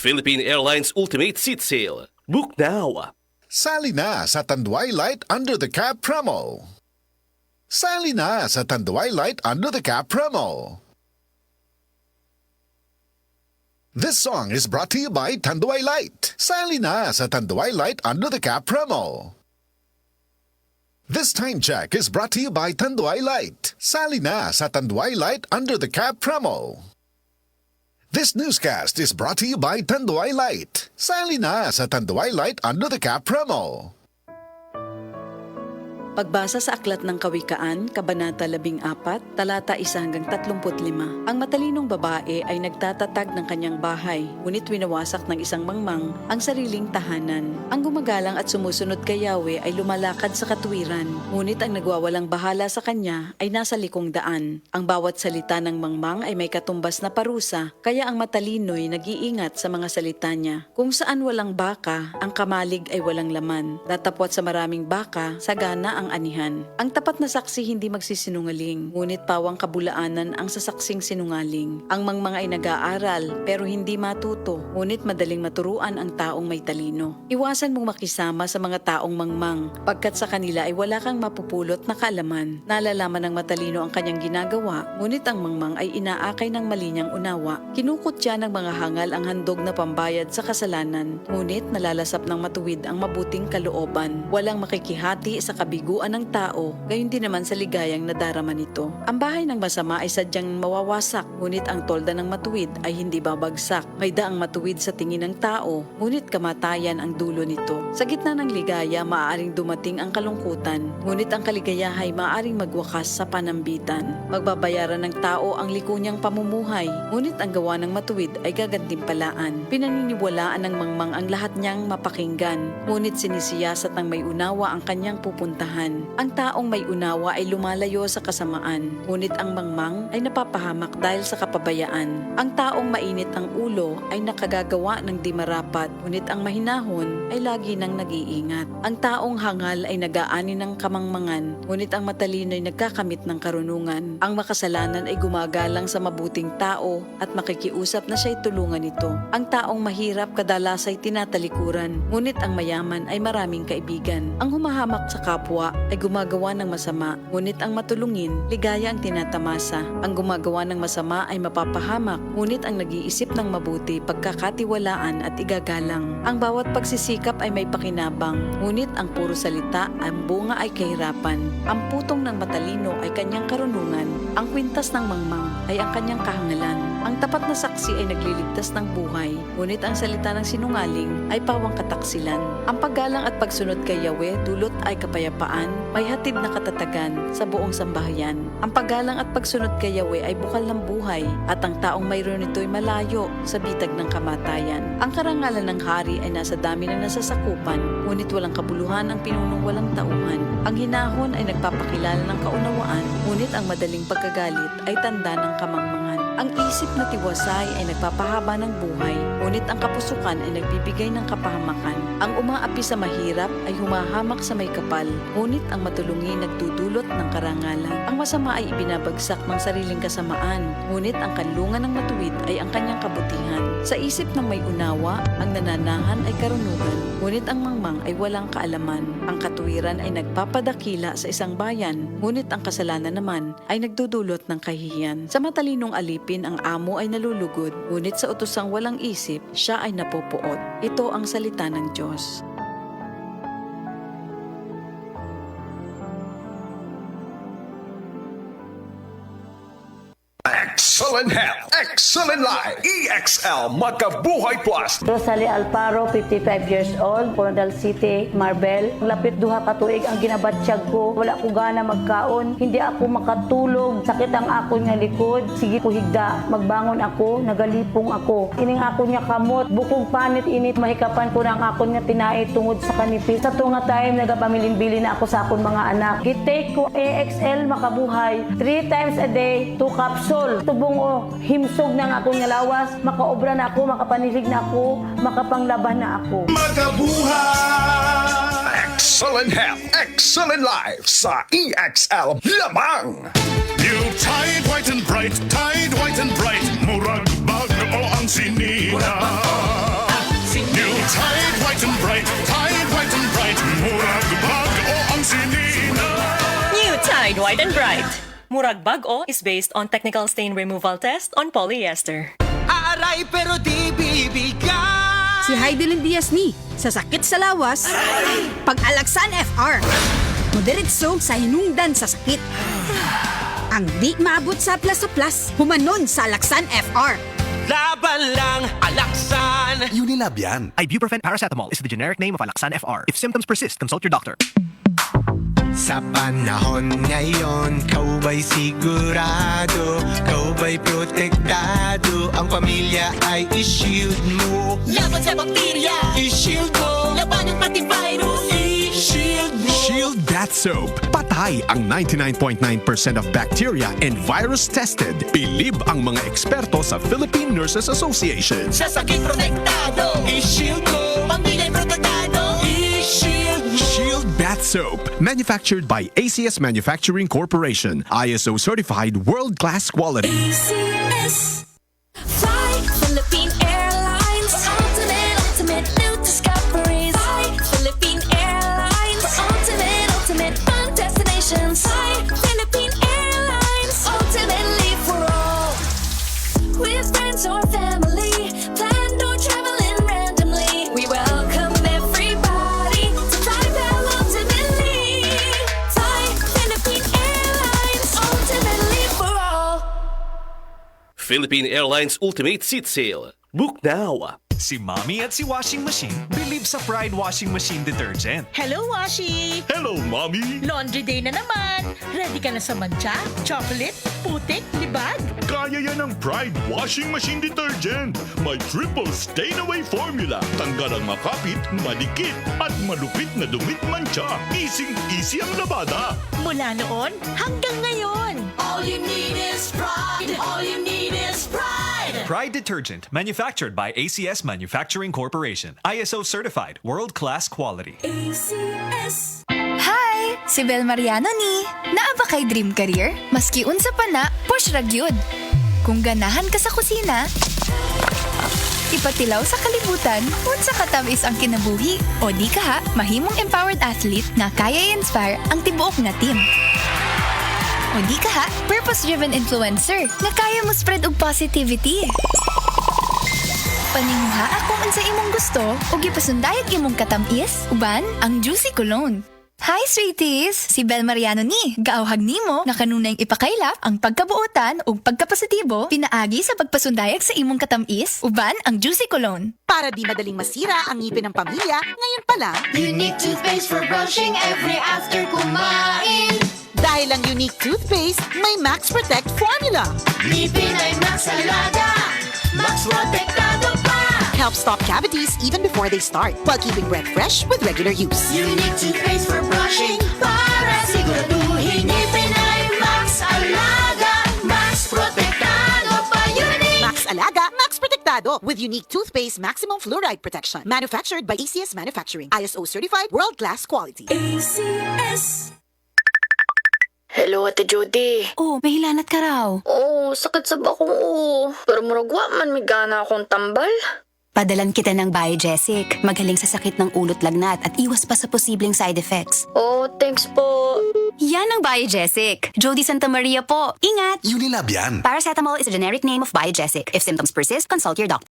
Philippine Airlines Ultimate Seat Sale. Book now! Sali na sa Tanduay Light Under the Cap promo. Sali na sa Tanduay Light Under the Cap promo. This song is brought to you by Tanduay Light. Sali na sa Tanduay Light Under the Cap promo. This time check is brought to you by Tanduay Light. Sali na sa Tanduay Light Under the Cap promo. This newscast is brought to you by Tanduay Light. Sali na sa Tanduay Light Under the Cap promo. Pagbasa sa Aklat ng Kawikaan, Kabanata 14, talata 1 hanggang 35. Ang matalinong babae ay nagtatatag ng kanyang bahay, ngunit winawasak ng isang mangmang ang sariling tahanan. Ang gumagalang at sumusunod kay Yahweh ay lumalakad sa katuwiran, ngunit ang nagwawalang bahala sa kanya ay nasa likong daan. Ang bawat salita ng mangmang ay may katumbas na parusa, kaya ang matalino'y nag-iingat sa mga salita niya. Kung saan walang baka, ang kamalig ay walang laman. Datapwat sa maraming baka, sagana ang anihan. Ang tapat na saksi hindi magsisinungaling, ngunit pawang kabulaanan ang sasaksing sinungaling. Ang mangmang ay nag-aaral, pero hindi matuto, ngunit madaling maturuan ang taong may talino. Iwasan mong makisama sa mga taong mangmang, pagkat sa kanila ay wala kang mapupulot na kaalaman. Nalalaman ng matalino ang kanyang ginagawa, ngunit ang mangmang ay inaakay ng mali niyang unawa. Kinukutya ng mga hangal ang handog na pambayad sa kasalanan, ngunit nalalasap ng matuwid ang mabuting kalooban. Walang makikihati sa kabiguan ng tao, gayon din naman sa ligayang nadarama nito. Ang bahay ng masama ay sadyang mawawasak, ngunit ang tolda ng matuwid ay hindi babagsak. May daang matuwid sa tingin ng tao, ngunit kamatayan ang dulo nito. Sa gitna ng ligaya, maaaring dumating ang kalungkutan, ngunit ang kaligayaha ay maaaring magwakas sa panambitan. Magbabayaran ng tao ang liko niyang pamumuhay, ngunit ang gawa ng matuwid ay gagantimpalaan. Pinaniniwalaan ng mangmang ang lahat niyang mapakinggan, ngunit sinisiyasat ng may unawa ang kanyang pupuntahan. Ang taong may unawa ay lumalayo sa kasamaan, ngunit ang mangmang ay napapahamak dahil sa kapabayaan. Ang taong mainit ang ulo ay nakagagawa ng di marapat, ngunit ang mahinahon ay lagi nang nag-iingat. Ang taong hangal ay nag-aani ng kamangmangan, ngunit ang matalino ay nagkakamit ng karunungan. Ang makasalanan ay gumagalang sa mabuting tao at makikiusap na siya'y tulungan nito. Ang taong mahirap kadalas ay tinatalikuran, ngunit ang mayaman ay maraming kaibigan. Ang humahamak sa kapwa ay gumagawa ng masama, ngunit ang matulungin, ligaya ang tinatamasa. Ang gumagawa ng masama ay mapapahamak, ngunit ang nag-iisip ng mabuti, pagkakatiwalaan at igagalang. Ang bawat pagsisikap ay may pakinabang, ngunit ang puro salita, ang bunga ay kahirapan. Ang putong ng matalino ay kanyang karunungan, ang kwintas ng mangmang ay ang kanyang kahangalan. Ang tapat na saksi ay nagliligtas ng buhay, ngunit ang salita ng sinungaling ay pawang kataksilan. Ang paggalang at pagsunod kay Yahweh dulot ay kapayapaan, may hatid na katatagan sa buong sambahayan. Ang paggalang at pagsunod kay Yahweh ay bukal ng buhay, at ang taong mayroon nito'y malayo sa bitag ng kamatayan. Ang karangalan ng hari ay nasa dami ng nasasakupan, ngunit walang kabuluhan ang pinunong walang tauhan. Ang hinahon ay nagpapakilala ng kaunawaan, ngunit ang madaling pagkagalit ay tanda ng kamangmangan. Ang isip na tiwasay ay nagpapahaba ng buhay, ngunit ang kapusukan ay nagbibigay ng kapahamakan. Ang umaapi sa mahirap ay humahamak sa may kapal, ngunit ang matulungi nagdudulot ng karangalan. Ang masama ay ibinabagsak ng sariling kasamaan, ngunit ang kanlungan ng matuwid ay ang kanyang kabutihan. Sa isip ng may unawa, ang nananahan ay karunungan, ngunit ang mangmang ay walang kaalaman. Ang katuwiran ay nagpapadakila sa isang bayan, ngunit ang kasalanan naman ay nagdudulot ng kahihiyan. Sa matalinong alipin, ang amo ay nalulugod, ngunit sa utosang walang isip, siya ay napupuot. Ito ang salita ng Diyos. Excellent health, excellent life, EXL Makabuhay Plus. Rosalie Alparo, 55 years old, Coronadal City, Marbel. Lapit duha ka tuig ang ginabatsyag ko. Wala ko gana magkaon, hindi ako makatulog. Sakit ang akon nga likod. Sige ko higda, magbangon ako, nagalipong ako. Ining ako niya kamot, bukog panit init, mahikapan ko na ang akon nga tinai tungod sa kanipis. Sa to nga time, nagapamilin-bili na ako sa akon mga anak. Gitake ko EXL Makabuhay, 3 times a day, 2 capsule. Tubong himsog na nga akong lawas, makaobra na ako, makapanilig na ako, makapanglaban na ako. Makabuhay! Excellent health, excellent life sa EXL lamang! New Tide White and Bright, Tide White and Bright, murag bago ang sinina. Bright and Bright. Murag Bag-O is based on technical stain removal test on polyester. Aaray pero di bibigay. Si Heidelin Diaz ni, sa sakit sa lawas, pag-alaksan FR. Moderitso sa hinungdan sa sakit. Ang di maabot sa plus, humanon sa alaksan FR. Laban lang, alaksan. Unilab yan. Ibuprofen paracetamol is the generic name of Alaxan FR. If symptoms persist, consult your doctor. Sa panahon ngayon, kau ba'y sigurado? Kau ba'y protektado? Ang pamilya ay i-shield mo. Laban sa bakterya, i-shield mo. Labanan pati virus, i-shield mo. Shield Bath Soap. Patay ang 99.9% of bacteria and virus tested. Bilib ang mga eksperto sa Philippine Nurses Association. Sa sakit protektado, i-shield mo. Pamilya'y protektado, i-shield mo. Shield Bath Soap. Manufactured by ACS Manufacturing Corporation. ISO certified world-class quality. ACS. Fly Philippine Airlines. Ultimate new discoveries. Fly Philippine Airlines. Ultimate fun destinations. Fly Philippine Airlines. Ultimately for all. With friends or family. Planned or traveling randomly. We welcome everybody to fly well ultimately. Fly Philippine Airlines. Ultimately for all. Philippine Airlines Ultimate Seat Sale. Book now. Si Mommy at si Washing Machine believe sa Pride Washing Machine Detergent. Hello, Washi! Hello, Mommy! Laundry day na naman! Ready ka na sa mancha, chocolate, putik, libag? Kaya yan ang Pride Washing Machine Detergent. May triple stain-away formula. Tanggal ang makapit, madikit, at malupit na dumit mancha. Easy ang labada. Mula noon hanggang ngayon. All you need is pride. All you need is pride. Pride Detergent, manufactured by ACS Manufacturing Corporation. ISO certified, world-class quality. ACS. Hi! Si Bel Mariano ni. Naa ba kay dream career? Maski unsa pa na, push ra gyud. Kung ganahan ka sa kusina, ipatilaw sa kalibutan, unsa katamis ang kinabuhi. O di ka ha, mahimong empowered athlete nga kaya i-inspire ang tibuok nga team. O di ka ha, purpose-driven influencer nga kaya mo spread og positivity. Paninguha kung unsa imong gusto o gipasundayag imong katamis, uban ang Juicy Cologne. Hi, sweeties! Si Bel Mariano ni. Gaawhag nimo nga kanunay ipakaylap ang pagkabuotan o pagkapositibo pinaagi sa pagpasundayag sa imong katamis, uban ang Juicy Cologne. Para di madaling masira ang ngipin ng pamilya, ngayon pa lang, Unique toothpaste for brushing every after kumain. dahil ang unique toothpaste, may Max Protect formula. Ngipin ay Max Alaga. Max Protectado pa. Helps stop cavities even before they start, while keeping breath fresh with regular use. Unique toothpaste for brushing para siguraduhin ngipin ay Max Alaga. Max Protectado pa. Unique. Max Alaga, Max Protectado with unique toothpaste maximum fluoride protection. Manufactured by ACS Manufacturing. ISO certified world-class quality. ACS. Hello, Ate Jody. Oh, may hilanat ka raw. Oo, sakit sa bakong oo. Pero muragwa man may gana akong tambal. Padalan kita ng Biogesic. Magaling sa sakit ng ulot lagnat at iwas pa sa posibleng side effects. Oh, thanks po. Yan ang Biogesic. Jody Santa Maria po. Ingat! Unilab yan. Paracetamol is a generic name of Biogesic. If symptoms persist, consult your doctor.